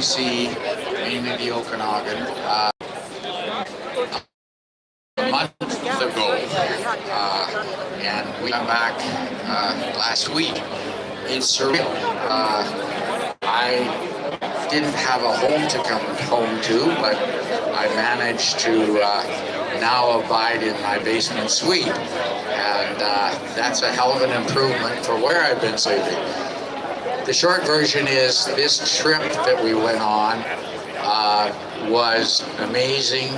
BC, mainly the Okanagan, a month ago, and we got back last week. It's surreal. I didn't have a home to come home to, but I managed to now abide in my basement suite, and that's a hell of an improvement for where I've been sleeping. The short version is this trip that we went on was amazing,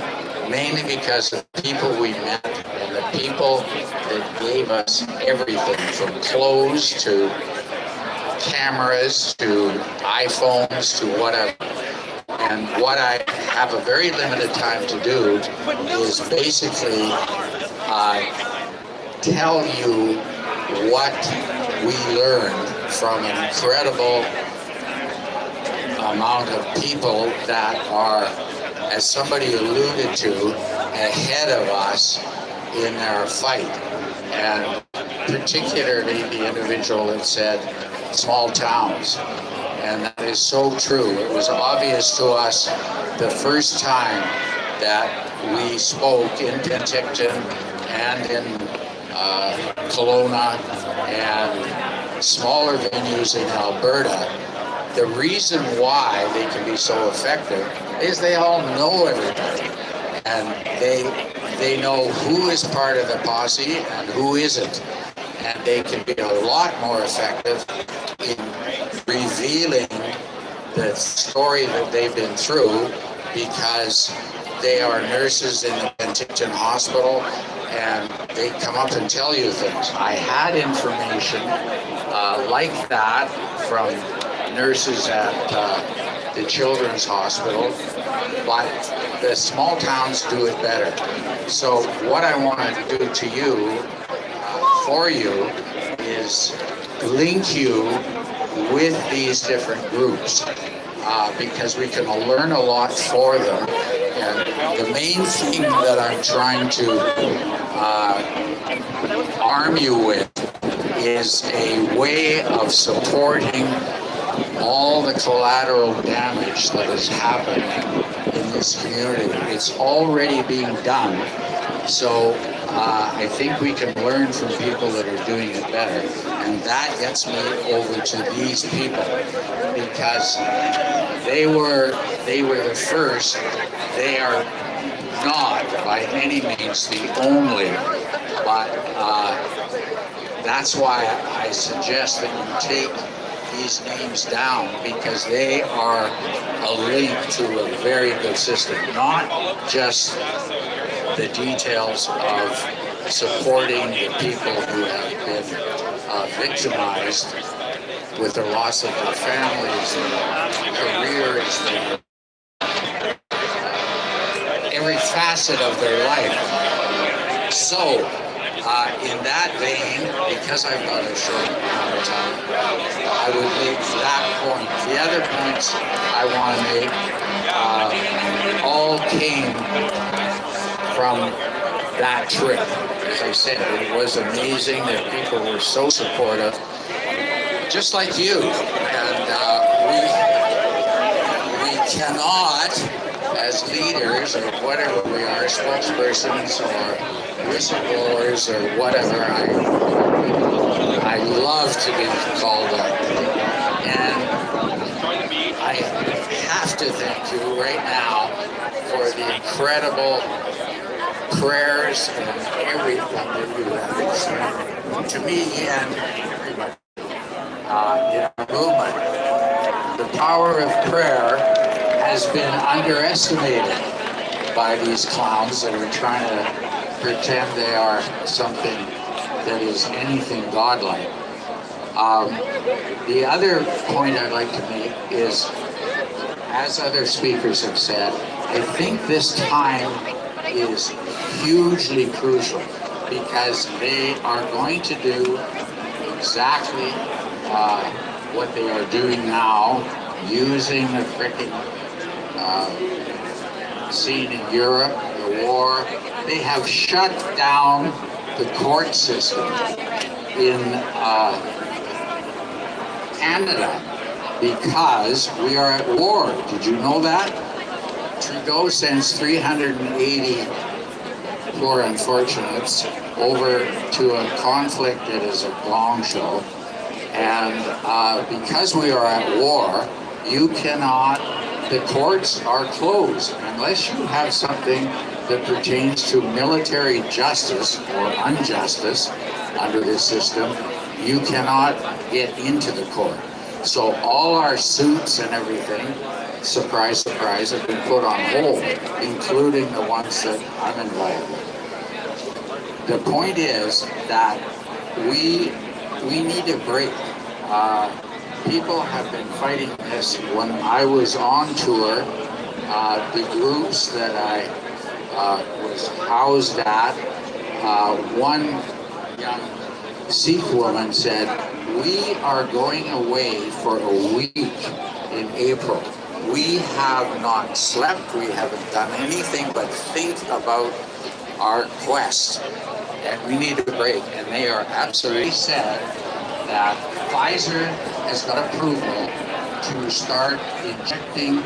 mainly because of the people we met and the people that gave us everything from clothes to cameras to iPhones to whatever. And what I have a very limited time to do is basically tell you what we learned from an incredible amount of people that are, as somebody alluded to, ahead of us in their fight. And particularly the individual that said small towns. And that is so true. It was obvious to us the first time that we spoke in Penticton and in Kelowna and smaller venues in Alberta. The reason why they can be so effective is they all know everybody, and they know who is part of the posse and who isn't, and they can be a lot more effective in revealing the story that they've been through, because they are nurses in the Penticton Hospital and they come up and tell you things. I had information like that from nurses at the Children's Hospital, but the small towns do it better. So what I want to do to you, for you, is link you with these different groups, because we can learn a lot for them. And the main thing that I'm trying to arm you with is a way of supporting all the collateral damage that has happened in this community. It's already being done. So I think we can learn from people that are doing it better. And that gets me over to these people, because they were the first. They are not by any means the only, but that's why I suggest that you take these names down, because they are a link to a very good system, not just the details of supporting the people who have been victimized with the loss of their families, their careers, every facet of their life. So, in that vein, because I've got a short amount of time, I would make that point. The other points I want to make all came from that trip. As I said, it was amazing that people were so supportive, just like you. And we cannot, as leaders or whatever we are, spokespersons or whistleblowers or whatever, I love to be called up. And I have to thank you right now for the incredible prayers and everything that you have extended to me and everybody in our movement. The power of prayer has been underestimated by these clowns that are trying to pretend they are something that is anything godlike. The other point I'd like to make is, as other speakers have said, I think this time is hugely crucial, because they are going to do exactly what they are doing now, using the frickin' scene in Europe, the war. They have shut down the court system in Canada, because we are at war. Did you know that? Trudeau sends 380 poor unfortunates over to a conflict that is a gong show. And because we are at war, you cannot, the courts are closed unless you have something that pertains to military justice or injustice under this system. You cannot get into the court. So all our suits and everything, surprise, surprise, have been put on hold, including the ones that I'm involved with. The point is that we need a break. People have been fighting this. When I was on tour, the groups that I was housed at, one young Sikh woman said, "We are going away for a week in April. We have not slept, we haven't done anything but think about our quest, and we need a break." And they are absolutely said that Pfizer has got approval to start injecting